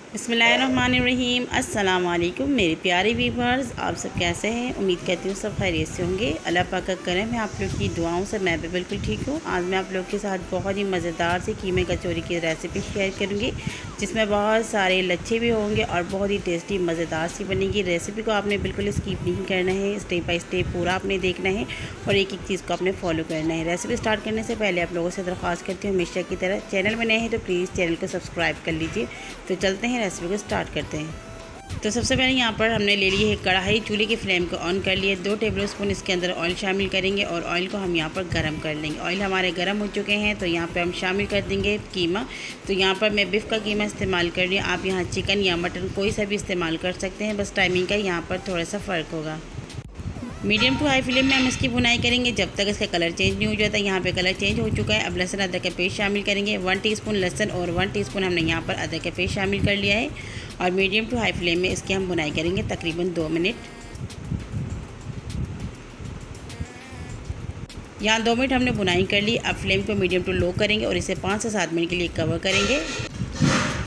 बिस्मिल्लाहिर्रहमानिर्रहीम। अस्सलाम वालेकुम मेरे प्यारे व्यूअर्स, आप सब कैसे हैं? उम्मीद करती हूँ सब खैरियत से होंगे। अल्लाह पाक का करम है आप लोग की दुआओं से मैं भी बिल्कुल ठीक हूँ। आज मैं आप लोग के साथ बहुत ही मज़ेदार सी कीमे कचौरी की रेसिपी शेयर करूँगी, जिसमें बहुत सारे लच्छे भी होंगे और बहुत ही टेस्टी मज़ेदार सी बनेगी। रेसिपी को आपने बिल्कुल स्किप नहीं करना है, स्टेप बाई स्टेप पूरा आपने देखना है और एक एक चीज़ को आपने फॉलो करना है। रेसिपी स्टार्ट करने से पहले आप लोगों से दरख्वास्त करती हूँ, हमेशा की तरह चैनल में नए हैं तो प्लीज़ चैनल को सब्सक्राइब कर लीजिए। तो चलते हैं रेसिपी को स्टार्ट करते हैं। तो सबसे पहले यहाँ पर हमने ले ली है कढ़ाई, चूल्हे की फ्लेम को ऑन कर लिए। 2 टेबल स्पून इसके अंदर ऑयल शामिल करेंगे और ऑयल को हम यहाँ पर गरम कर लेंगे। ऑयल हमारे गरम हो चुके हैं तो यहाँ पे हम शामिल कर देंगे कीमा। तो यहाँ पर मैं बिफ का कीमा इस्तेमाल कर रही हूँ, आप यहाँ चिकन या मटन कोई सा भी इस्तेमाल कर सकते हैं, बस टाइमिंग का यहाँ पर थोड़ा सा फ़र्क होगा। मीडियम टू हाई फ्लेम में हम इसकी भुनाई करेंगे जब तक इसका कलर चेंज नहीं हो जाता। यहाँ पे कलर चेंज हो चुका है। अब लहसुन अदरक का पेस्ट शामिल करेंगे। 1 टीस्पून लहसुन और 1 टीस्पून हमने यहाँ पर अदरक का पेस्ट शामिल कर लिया है और मीडियम टू हाई फ्लेम में इसकी हम भुनाई करेंगे तकरीबन 2 मिनट। यहाँ 2 मिनट हमने भुनाई कर ली। अब फ्लेम को मीडियम टू लो करेंगे और इसे 5 से 7 मिनट के लिए कवर करेंगे।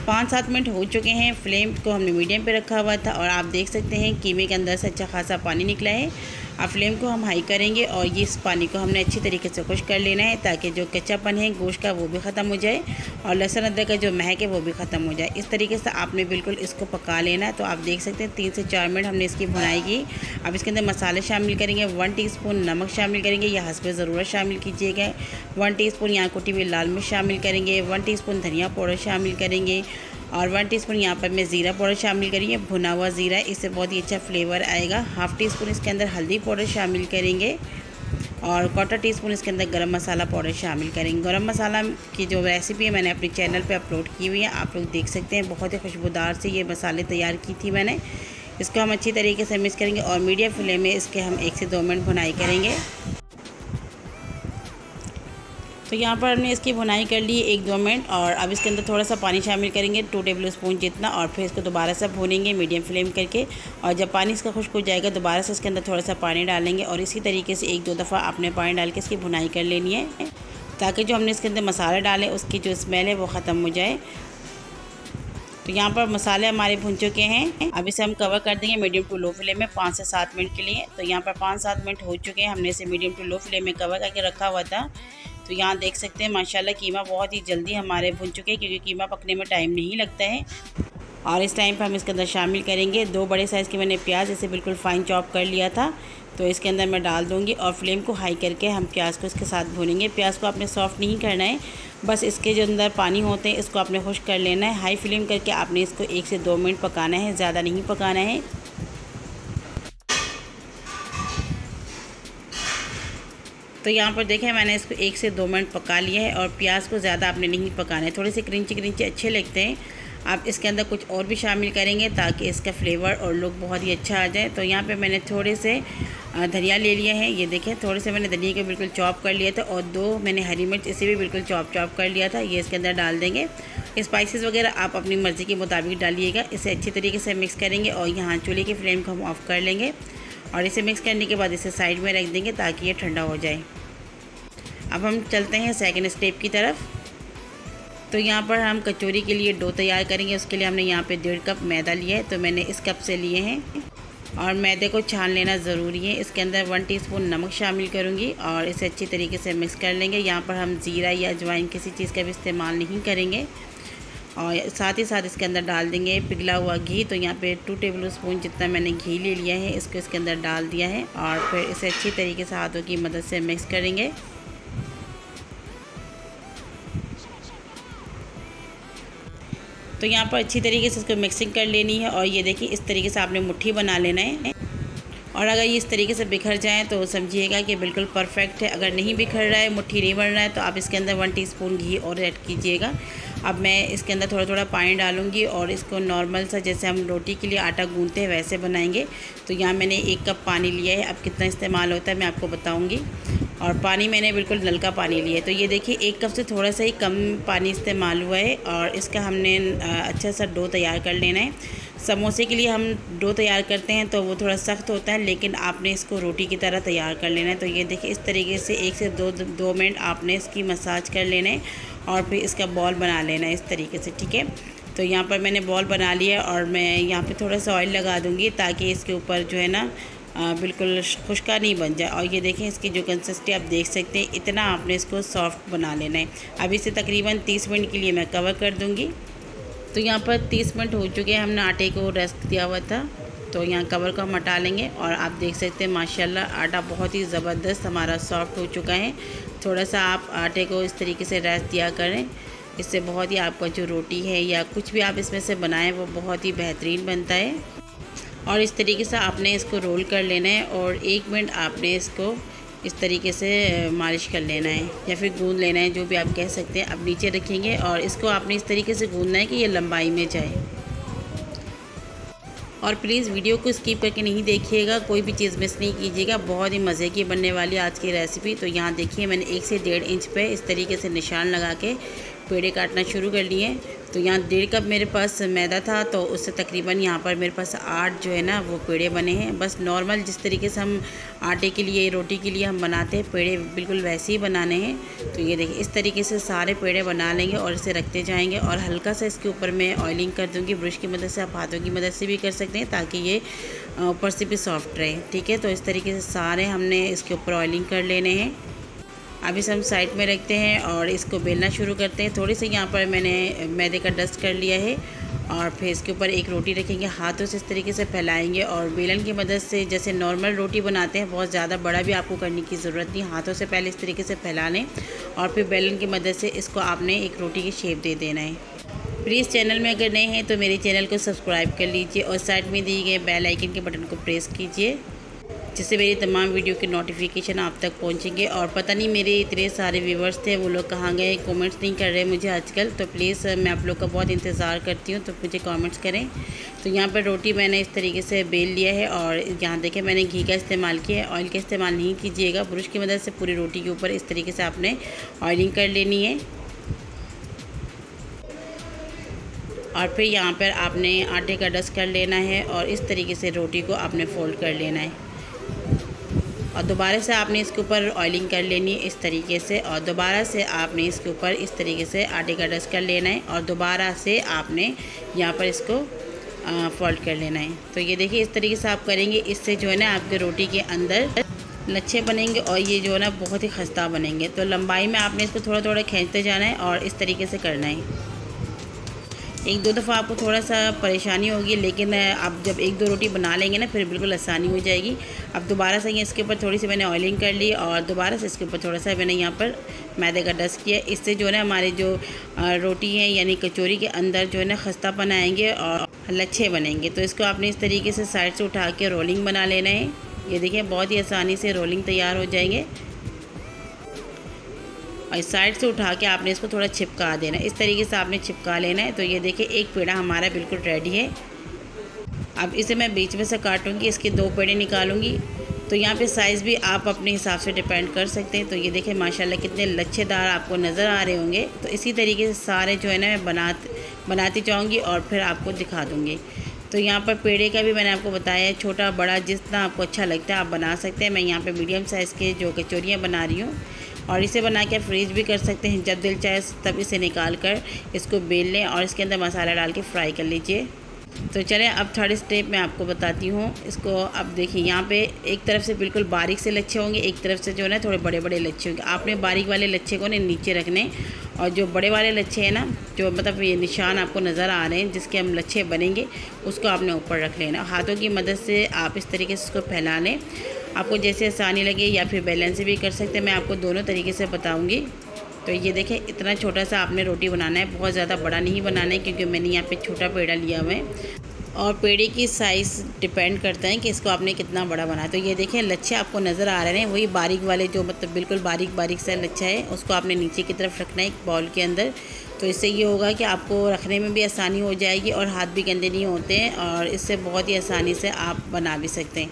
5-7 मिनट हो चुके हैं। फ्लेम को हमने मीडियम पे रखा हुआ था और आप देख सकते हैं कीमे के अंदर से अच्छा खासा पानी निकला है। अब फ्लेम को हम हाई करेंगे और ये इस पानी को हमने अच्छी तरीके से खुश कर लेना है ताकि जो कच्चापन है गोश्त का वो भी ख़त्म हो जाए और लहसुन अदरक का जो महक है वो भी ख़त्म हो जाए। इस तरीके से आपने बिल्कुल इसको पका लेना है। तो आप देख सकते हैं 3 से 4 मिनट हमने इसकी भुनाई की। अब इसके अंदर मसाले शामिल करेंगे। 1 टीस्पून नमक शामिल करेंगे, यह हस्बे ज़रूरत शामिल कीजिएगा। 1 टीस्पून यहाँ कुटी हुई लाल मिर्च शामिल करेंगे। 1 टीस्पून धनिया पाउडर शामिल करेंगे और 1 टीस्पून यहाँ पर मैं ज़ीरा पाउडर शामिल करेंगे, भुना हुआ ज़ीरा, इससे बहुत ही अच्छा फ्लेवर आएगा। हाफ़ टी स्पून इसके अंदर हल्दी पाउडर शामिल करेंगे और 1/4 टीस्पून इसके अंदर गरम मसाला पाउडर शामिल करेंगे। गरम मसाला की जो रेसिपी है मैंने अपने चैनल पे अपलोड की हुई है, आप लोग देख सकते हैं। बहुत ही खुशबूदार से ये मसाले तैयार की थी मैंने। इसको हम अच्छी तरीके से मिक्स करेंगे और मीडियम फ्लेम में इसके हम 1 से 2 मिनट भुनाई करेंगे। तो यहाँ पर हमने इसकी भुनाई कर ली 1-2 मिनट और अब इसके अंदर थोड़ा सा पानी शामिल करेंगे 2 टेबल स्पून जितना और फिर इसको दोबारा से भूनेंगे मीडियम फ्लेम करके। और जब पानी इसका खुश्क हो जाएगा दोबारा से इसके अंदर थोड़ा सा पानी डालेंगे और इसी तरीके से 1-2 दफ़ा आपने पानी डाल के इसकी भुनाई कर लेनी है ताकि जो हमने इसके अंदर मसाले डाले उसकी जो स्मेल है वो ख़त्म हो जाए। तो यहाँ पर मसाले हमारे भुन चुके हैं। अब इसे हम कवर कर देंगे मीडियम टू लो फ्लेम में 5 से 7 मिनट के लिए। तो यहाँ पर 5-7 मिनट हो चुके हैं, हमने इसे मीडियम टू लो फ्लेम में कवर करके रखा हुआ था। तो यहाँ देख सकते हैं माशाल्लाह कीमा बहुत ही जल्दी हमारे भुन चुके हैं क्योंकि कीमा पकने में टाइम नहीं लगता है। और इस टाइम पर हम इसके अंदर शामिल करेंगे 2 बड़े साइज़ के मैंने प्याज इसे बिल्कुल फाइन चॉप कर लिया था, तो इसके अंदर मैं डाल दूँगी और फ्लेम को हाई करके हम प्याज को इसके साथ भूनेंगे। प्याज को आपने सॉफ्ट नहीं करना है, बस इसके जो अंदर पानी होते हैं इसको आपने खुश्क कर लेना है। हाई फ्लेम करके आपने इसको 1 से 2 मिनट पकाना है, ज़्यादा नहीं पकाना है। तो यहाँ पर देखें मैंने इसको 1 से 2 मिनट पका लिया है और प्याज को ज़्यादा आपने नहीं पकाना है, थोड़े से क्रंची अच्छे लगते हैं। आप इसके अंदर कुछ और भी शामिल करेंगे ताकि इसका फ्लेवर और लुक बहुत ही अच्छा आ जाए। तो यहाँ पे मैंने थोड़े से धनिया ले लिया है, ये देखें थोड़े से मैंने धनिया को बिल्कुल चॉप कर लिया था और 2 मैंने हरी मिर्च इसे भी बिल्कुल चॉप कर लिया था, ये इसके अंदर डाल देंगे। स्पाइसेस वगैरह आप अपनी मर्ज़ी के मुताबिक डालिएगा। इसे अच्छी तरीके से मिक्स करेंगे और यहाँ चूल्हे की फ्लेम को हम ऑफ़ कर लेंगे और इसे मिक्स करने के बाद इसे साइड में रख देंगे ताकि ये ठंडा हो जाए। अब हम चलते हैं सेकंड स्टेप की तरफ। तो यहाँ पर हम कचौरी के लिए डो तैयार करेंगे। उसके लिए हमने यहाँ पे 1.5 कप मैदा लिया है, तो मैंने इस कप से लिए हैं और मैदे को छान लेना ज़रूरी है। इसके अंदर 1 टीस्पून नमक शामिल करूँगी और इसे अच्छी तरीके से मिक्स कर लेंगे। यहाँ पर हम ज़ीरा या अजवाइन किसी चीज़ का भी इस्तेमाल नहीं करेंगे और साथ ही साथ इसके अंदर डाल देंगे पिघला हुआ घी। तो यहाँ पे 2 टेबल स्पून जितना मैंने घी ले लिया है, इसको इसके अंदर डाल दिया है और फिर इसे अच्छी तरीके से हाथों की मदद से मिक्स करेंगे। तो यहाँ पर अच्छी तरीके से इसको मिक्सिंग कर लेनी है और ये देखिए इस तरीके से आपने मुट्ठी बना लेना है और अगर ये इस तरीके से बिखर जाए तो समझिएगा कि बिल्कुल परफेक्ट है। अगर नहीं बिखर रहा है, मुट्ठी नहीं बन रहा है, तो आप इसके अंदर 1 टीस्पून घी और ऐड कीजिएगा। अब मैं इसके अंदर थोड़ा थोड़ा पानी डालूंगी और इसको नॉर्मल सा जैसे हम रोटी के लिए आटा गूंथते हैं वैसे बनाएंगे। तो यहाँ मैंने 1 कप पानी लिया है, अब कितना इस्तेमाल होता है मैं आपको बताऊँगी। और पानी मैंने बिल्कुल नल का पानी लिया है। तो ये देखिए 1 कप से थोड़ा सा ही कम पानी इस्तेमाल हुआ है और इसका हमने अच्छा सा डो तैयार कर लेना है। समोसे के लिए हम डो तैयार करते हैं तो वो थोड़ा सख्त होता है, लेकिन आपने इसको रोटी की तरह तैयार कर लेना है। तो ये देखिए इस तरीके से 1 से 2 मिनट आपने इसकी मसाज कर लेना है और फिर इसका बॉल बना लेना है इस तरीके से, ठीक है। तो यहाँ पर मैंने बॉल बना लिया है और मैं यहाँ पे थोड़ा सा ऑयल लगा दूँगी ताकि इसके ऊपर जो है ना बिल्कुल खुश्का नहीं बन जाए। और ये देखें इसकी जो कंसिस्टेंसी आप देख सकते हैं, इतना आपने इसको सॉफ्ट बना लेना है। अब इसे तकरीबन 30 मिनट के लिए मैं कवर कर दूँगी। तो यहाँ पर 30 मिनट हो चुके हैं, हमने आटे को रेस्ट दिया हुआ था। तो यहाँ कवर को हम हटा लेंगे और आप देख सकते हैं माशाल्लाह आटा बहुत ही ज़बरदस्त हमारा सॉफ्ट हो चुका है। थोड़ा सा आप आटे को इस तरीके से रेस्ट दिया करें, इससे बहुत ही आपका जो रोटी है या कुछ भी आप इसमें से बनाएं वो बहुत ही बेहतरीन बनता है। और इस तरीके से आपने इसको रोल कर लेना है और 1 मिनट आपने इसको इस तरीके से मालिश कर लेना है या फिर गूंद लेना है, जो भी आप कह सकते हैं। अब नीचे रखेंगे और इसको आपने इस तरीके से गूंदना है कि ये लंबाई में जाए। और प्लीज़ वीडियो को स्किप करके नहीं देखिएगा, कोई भी चीज़ मिस नहीं कीजिएगा, बहुत ही मज़े की बनने वाली आज की रेसिपी। तो यहाँ देखिए मैंने 1 से 1.5 इंच पे इस तरीके से निशान लगा के पेड़े काटना शुरू कर लिए। तो यहाँ 1.5 कप मेरे पास मैदा था, तो उससे तकरीबन यहाँ पर मेरे पास 8 जो है ना वो पेड़े बने हैं। बस नॉर्मल जिस तरीके से हम आटे के लिए रोटी के लिए हम बनाते हैं पेड़े, बिल्कुल वैसे ही बनाने हैं। तो ये देखिए इस तरीके से सारे पेड़े बना लेंगे और इसे रखते जाएंगे। और हल्का सा इसके ऊपर मैं ऑयलिंग कर दूँगी ब्रश की मदद से, आप हाथों की मदद से भी कर सकते हैं ताकि ये ऊपर से भी सॉफ्ट रहे। ठीक है, तो इस तरीके से सारे हमने इसके ऊपर ऑयलिंग कर लेने हैं। अब इसे हम साइड में रखते हैं और इसको बेलना शुरू करते हैं। थोड़ी सी यहाँ पर मैंने मैदे का डस्ट कर लिया है और फिर इसके ऊपर एक रोटी रखेंगे, हाथों से इस तरीके से फैलाएंगे और बेलन की मदद से जैसे नॉर्मल रोटी बनाते हैं, बहुत ज़्यादा बड़ा भी आपको करने की ज़रूरत नहीं, हाथों से पहले इस तरीके से फैला लें और फिर बेलन की मदद से इसको आपने एक रोटी की शेप दे देना है। प्लीज़ चैनल में अगर नए हैं तो मेरे चैनल को सब्सक्राइब कर लीजिए और साइड में दिए गए बेल आइकन के बटन को प्रेस कीजिए, जिससे मेरी तमाम वीडियो के नोटिफिकेशन आप तक पहुंचेंगे। और पता नहीं मेरे इतने सारे व्यूवर्स थे वो लोग कहाँ गए, कमेंट्स नहीं कर रहे मुझे आजकल। तो प्लीज़ मैं आप लोग का बहुत इंतज़ार करती हूँ, तो मुझे कमेंट्स करें। तो यहाँ पर रोटी मैंने इस तरीके से बेल लिया है और यहाँ देखें मैंने घी का इस्तेमाल किया है, ऑयल का इस्तेमाल नहीं कीजिएगा। ब्रश की मदद से पूरी रोटी के ऊपर इस तरीके से आपने ऑयलिंग कर लेनी है। और फिर यहाँ पर आपने आटे का डस्ट कर लेना है और इस तरीके से रोटी को आपने फोल्ड कर लेना है और दोबारा से आपने इसके ऊपर ऑयलिंग कर लेनी है इस तरीके से। और दोबारा से आपने इसके ऊपर इस तरीके से आटे का डस्ट कर लेना है और दोबारा से आपने यहाँ पर इसको फोल्ड कर लेना है। तो ये देखिए इस तरीके से आप करेंगे, इससे जो है ना आपके रोटी के अंदर लच्छे बनेंगे और ये जो है ना बहुत ही खस्ता बनेंगे। तो लंबाई में आपने इसको थोड़ा थोड़ा खींचते जाना है और इस तरीके से करना है। 1-2 दफ़ा आपको थोड़ा सा परेशानी होगी, लेकिन आप जब 1-2 रोटी बना लेंगे ना फिर बिल्कुल आसानी हो जाएगी। अब दोबारा से इसके ऊपर थोड़ी सी मैंने ऑयलिंग कर ली और दोबारा से इसके ऊपर थोड़ा सा मैंने यहाँ पर मैदे का डस्ट किया। इससे जो है ना हमारे जो रोटी है यानी कचौरी के अंदर जो है ना खस्तापन आएंगे और लच्छे बनेंगे। तो इसको आपने इस तरीके से साइड से उठा के रोलिंग बना लेना है। ये देखिए बहुत ही आसानी से रोलिंग तैयार हो जाएंगे और इस साइड से उठा के आपने इसको थोड़ा चिपका देना है, इस तरीके से आपने चिपका लेना है। तो ये देखिए एक पेड़ा हमारा बिल्कुल रेडी है। अब इसे मैं बीच में से काटूंगी, इसके 2 पेड़े निकालूंगी। तो यहाँ पे साइज़ भी आप अपने हिसाब से डिपेंड कर सकते हैं। तो ये देखिए माशाल्लाह कितने लच्छेदार आपको नज़र आ रहे होंगे। तो इसी तरीके से सारे जो है ना मैं बनाती जाऊँगी और फिर आपको दिखा दूँगी। तो यहाँ पर पेड़े का भी मैंने आपको बताया है, छोटा बड़ा जितना आपको अच्छा लगता है आप बना सकते हैं। मैं यहाँ पे मीडियम साइज़ के जो कचौरियाँ बना रही हूँ और इसे बना के फ्रीज भी कर सकते हैं, जब दिल चाहे तब इसे निकाल कर इसको बेल लें और इसके अंदर मसाला डाल के फ्राई कर लीजिए। तो चलें अब 3rd स्टेप मैं आपको बताती हूँ इसको। अब देखिए यहाँ पे एक तरफ से बिल्कुल बारीक से लच्छे होंगे, एक तरफ से जो है ना थोड़े बड़े बड़े लच्छे होंगे। आपने बारीक वाले लच्छे को नीचे रखने और जो बड़े वाले लच्छे हैं ना, जो मतलब ये निशान आपको नज़र आ रहे हैं जिसके हम लच्छे बनेंगे, उसको आपने ऊपर रख लेना। हाथों की मदद से आप इस तरीके से इसको फैला लें, आपको जैसे आसानी लगे, या फिर बेलन से भी कर सकते हैं। मैं आपको दोनों तरीके से बताऊँगी। तो ये देखें इतना छोटा सा आपने रोटी बनाना है, बहुत ज़्यादा बड़ा नहीं बनाना है क्योंकि मैंने यहाँ पे छोटा पेड़ा लिया हुआ है और पेड़े की साइज़ डिपेंड करता है कि इसको आपने कितना बड़ा बनाया। तो ये देखें लच्छे आपको नज़र आ रहे हैं, वही बारीक वाले जो मतलब बिल्कुल बारीक बारीक सा लच्छा है, उसको आपने नीचे की तरफ रखना है एक बाउल के अंदर। तो इससे ये होगा कि आपको रखने में भी आसानी हो जाएगी और हाथ भी गंदे नहीं होते हैं और इससे बहुत ही आसानी से आप बना भी सकते हैं।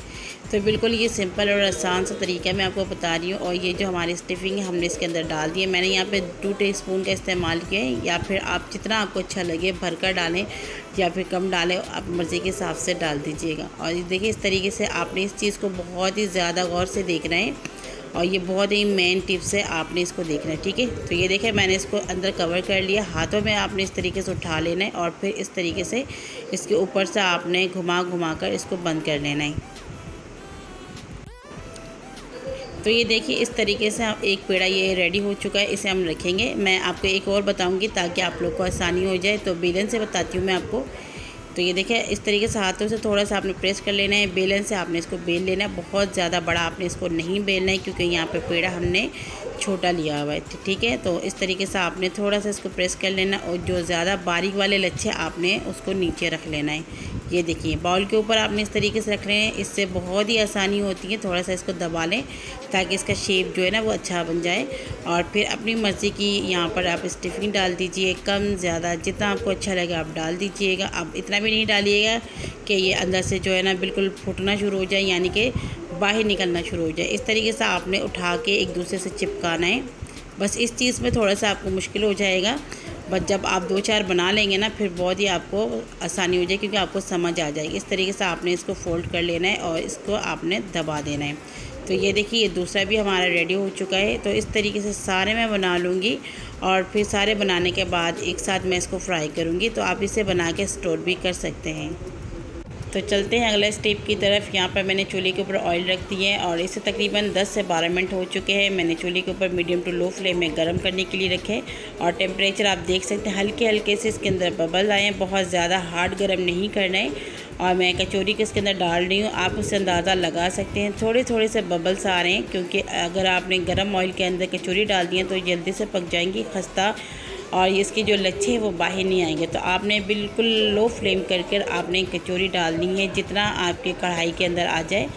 तो बिल्कुल ये सिंपल और आसान सा तरीका मैं आपको बता रही हूँ। और ये जो हमारी स्टफिंग है हमने इसके अंदर डाल दी है। मैंने यहाँ पे 2 टीस्पून का इस्तेमाल किया है, या फिर आप जितना आपको अच्छा लगे भरकर डालें या फिर कम डालें, आप मर्ज़ी के हिसाब से डाल दीजिएगा। और देखिए इस तरीके से आपने इस चीज़ को बहुत ही ज़्यादा गौर से देखना है और ये बहुत ही मेन टिप्स है, आपने इसको देखना है, ठीक है। तो ये देखें मैंने इसको अंदर कवर कर लिया। हाथों में आपने इस तरीके से उठा लेना है और फिर इस तरीके से इसके ऊपर से आपने घुमा घुमा कर इसको बंद कर लेना है। तो ये देखिए इस तरीके से हम एक पेड़ा ये रेडी हो चुका है, इसे हम रखेंगे। मैं आपको एक और बताऊंगी ताकि आप लोग को आसानी हो जाए, तो बेलन से बताती हूँ मैं आपको। तो ये देखिए इस तरीके से हाथों से थोड़ा सा आपने प्रेस कर लेना है, बेलन से आपने इसको बेल लेना है। बहुत ज़्यादा बड़ा आपने इसको नहीं बेलना है क्योंकि यहाँ पे पेड़ा हमने छोटा लिया हुआ है, ठीक है। तो इस तरीके से आपने थोड़ा सा इसको प्रेस कर लेना और जो ज़्यादा बारीक वाले लच्छे आपने उसको नीचे रख लेना है। ये देखिए बाउल के ऊपर आपने इस तरीके से रख रहे हैं, इससे बहुत ही आसानी होती है। थोड़ा सा इसको दबा लें ताकि इसका शेप जो है ना वो अच्छा बन जाए। और फिर अपनी मर्ज़ी की यहाँ पर आप स्टफिंग डाल दीजिए, कम ज़्यादा जितना आपको अच्छा लगे आप डाल दीजिएगा। अब इतना भी नहीं डालिएगा कि ये अंदर से जो है ना बिल्कुल फूटना शुरू हो जाए, यानी कि बाहर निकलना शुरू हो जाए। इस तरीके से आपने उठा के एक दूसरे से चिपकाना है। बस इस चीज़ में थोड़ा सा आपको मुश्किल हो जाएगा, बस जब आप 2-4 बना लेंगे ना फिर बहुत ही आपको आसानी हो जाएगी क्योंकि आपको समझ आ जाएगी। इस तरीके से आपने इसको फोल्ड कर लेना है और इसको आपने दबा देना है। तो ये देखिए ये दूसरा भी हमारा रेडी हो चुका है। तो इस तरीके से सारे मैं बना लूँगी और फिर सारे बनाने के बाद एक साथ मैं इसको फ्राई करूँगी। तो आप इसे बना के स्टोर भी कर सकते हैं। तो चलते हैं अगले स्टेप की तरफ। यहाँ पर मैंने चूल्हे के ऊपर ऑयल रख दिए है और इसे तकरीबन 10 से 12 मिनट हो चुके हैं। मैंने चूल्हे के ऊपर मीडियम टू लो फ्लेम में गर्म करने के लिए रखे और टेम्परेचर आप देख सकते हैं हल्के हल्के से इसके अंदर बबल आए हैं, बहुत ज़्यादा हार्ड गर्म नहीं करना है। और मैं कचौरी को इसके अंदर डाल रही हूँ, आप उससे अंदाज़ा लगा सकते हैं थोड़े थोड़े से बबल्स आ रहे हैं क्योंकि अगर आपने गर्म ऑयल के अंदर कचौरी डाल दी है तो जल्दी से पक जाएंगी खस्ता और इसके जो लच्छे हैं वो बाहर नहीं आएंगे। तो आपने बिल्कुल लो फ्लेम करके आपने कचौरी डालनी है जितना आपके कढ़ाई के अंदर आ जाए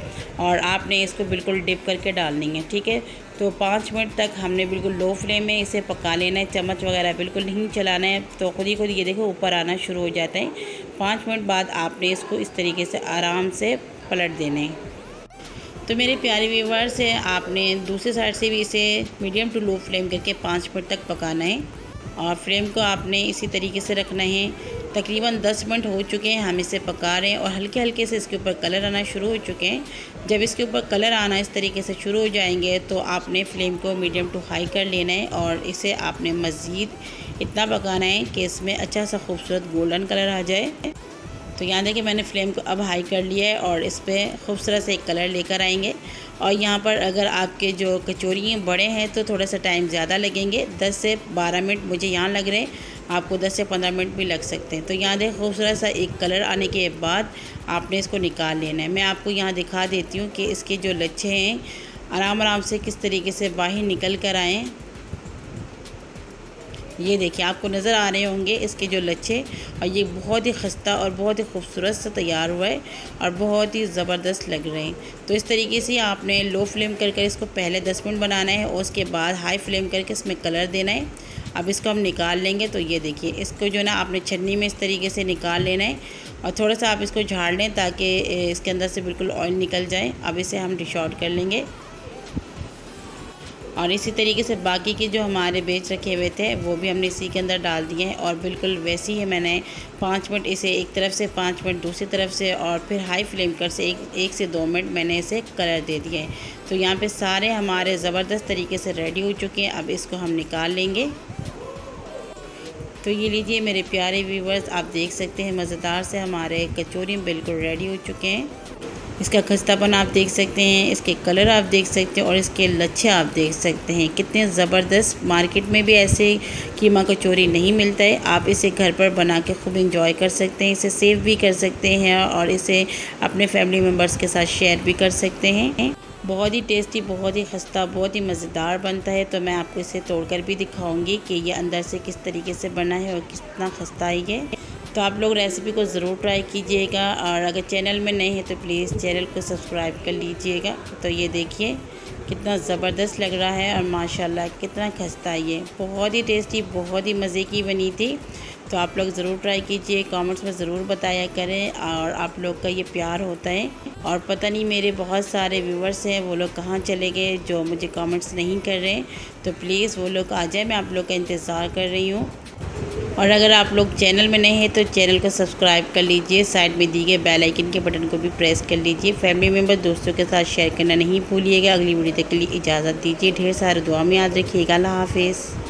और आपने इसको बिल्कुल डिप करके डालनी है, ठीक है। तो 5 मिनट तक हमने बिल्कुल लो फ्लेम में इसे पका लेना है, चम्मच वगैरह बिल्कुल नहीं चलाना है। तो खुद ही ये देखो ऊपर आना शुरू हो जाता है। 5 मिनट बाद आपने इसको इस तरीके से आराम से पलट देना है। तो मेरे प्यारे व्यूअर्स से आपने दूसरी साइड से भी इसे मीडियम टू लो फ्लेम करके 5 मिनट तक पकाना है और फ्लेम को आपने इसी तरीके से रखना है। तकरीबन 10 मिनट हो चुके हैं, हम इसे पका रहे हैं और हल्के हल्के से इसके ऊपर कलर आना शुरू हो चुके हैं। जब इसके ऊपर कलर आना इस तरीके से शुरू हो जाएंगे तो आपने फ्लेम को मीडियम टू हाई कर लेना है और इसे आपने मज़ीद इतना पकाना है कि इसमें अच्छा सा खूबसूरत गोल्डन कलर आ जाए। तो यहाँ देखिए मैंने फ्लेम को अब हाई कर लिया है और इस पर खूबसूरत से एक कलर लेकर आएंगे। और यहाँ पर अगर आपके जो कचौरी बड़े हैं तो थोड़ा सा टाइम ज़्यादा लगेंगे, 10 से 12 मिनट मुझे यहाँ लग रहे हैं, आपको 10 से 15 मिनट भी लग सकते हैं। तो यहाँ देखिए खूबसूरत सा एक कलर आने के बाद आपने इसको निकाल लेना है। मैं आपको यहाँ दिखा देती हूँ कि इसके जो लच्छे हैं आराम आराम से किस तरीके से बाहर निकल कर आएँ। ये देखिए आपको नज़र आ रहे होंगे इसके जो लच्छे, और ये बहुत ही खस्ता और बहुत ही खूबसूरत सा तैयार हुआ है और बहुत ही ज़बरदस्त लग रहे हैं। तो इस तरीके से आपने लो फ्लेम करके इसको पहले 10 मिनट बनाना है और उसके बाद हाई फ्लेम करके इसमें कलर देना है। अब इसको हम निकाल लेंगे। तो ये देखिए इसको जो ना आपने छन्नी में इस तरीके से निकाल लेना है और थोड़ा सा आप इसको झाड़ लें ताकि इसके अंदर से बिल्कुल ऑयल निकल जाए। अब इसे हम डिश आउट कर लेंगे और इसी तरीके से बाकी के जो हमारे बेच रखे हुए थे वो भी हमने इसी के अंदर डाल दिए हैं और बिल्कुल वैसे ही मैंने 5 मिनट इसे एक तरफ से 5 मिनट दूसरी तरफ से और फिर हाई फ्लेम कर से एक से 2 मिनट मैंने इसे कलर दे दिए हैं। तो यहाँ पे सारे हमारे ज़बरदस्त तरीके से रेडी हो चुके हैं। अब इसको हम निकाल लेंगे। तो ये लीजिए मेरे प्यारे व्यूवर्स, आप देख सकते हैं मज़ेदार से हमारे कचौरी बिल्कुल रेडी हो चुके हैं। इसका खस्तापन आप देख सकते हैं, इसके कलर आप देख सकते हैं और इसके लच्छे आप देख सकते हैं कितने ज़बरदस्त। मार्केट में भी ऐसे कीमा कचौरी नहीं मिलता है। आप इसे घर पर बना के खूब इंजॉय कर सकते हैं, इसे सेव भी कर सकते हैं और इसे अपने फैमिली मेम्बर्स के साथ शेयर भी कर सकते हैं। बहुत ही टेस्टी, बहुत ही खस्ता, बहुत ही मज़ेदार बनता है। तो मैं आपको इसे तोड़कर भी दिखाऊंगी कि ये अंदर से किस तरीके से बना है और कितना खस्ता है ये। तो आप लोग रेसिपी को ज़रूर ट्राई कीजिएगा और अगर चैनल में नए हैं तो प्लीज़ चैनल को सब्सक्राइब कर लीजिएगा। तो ये देखिए कितना ज़बरदस्त लग रहा है और माशाल्लाह कितना खस्ता है ये। बहुत ही टेस्टी, बहुत ही मज़े की बनी थी। तो आप लोग ज़रूर ट्राई कीजिए, कमेंट्स में ज़रूर बताया करें। और आप लोग का ये प्यार होता है और पता नहीं मेरे बहुत सारे व्यूवर्स हैं वो लोग कहाँ चले गए जो मुझे कमेंट्स नहीं कर रहे। तो प्लीज़ वो लोग आ जाए, मैं आप लोग का इंतज़ार कर रही हूँ। और अगर आप लोग चैनल में नए हैं तो चैनल को सब्सक्राइब कर लीजिए, साइड में दी गए बेल आइकन के बटन को भी प्रेस कर लीजिए। फैमिली मेम्बर दोस्तों के साथ शेयर करना नहीं भूलिएगा। अगली वीडियो तक के लिए इजाज़त दीजिए। ढेर सारे दुआ में याद रखिएगा। अल्लाह हाफिज़।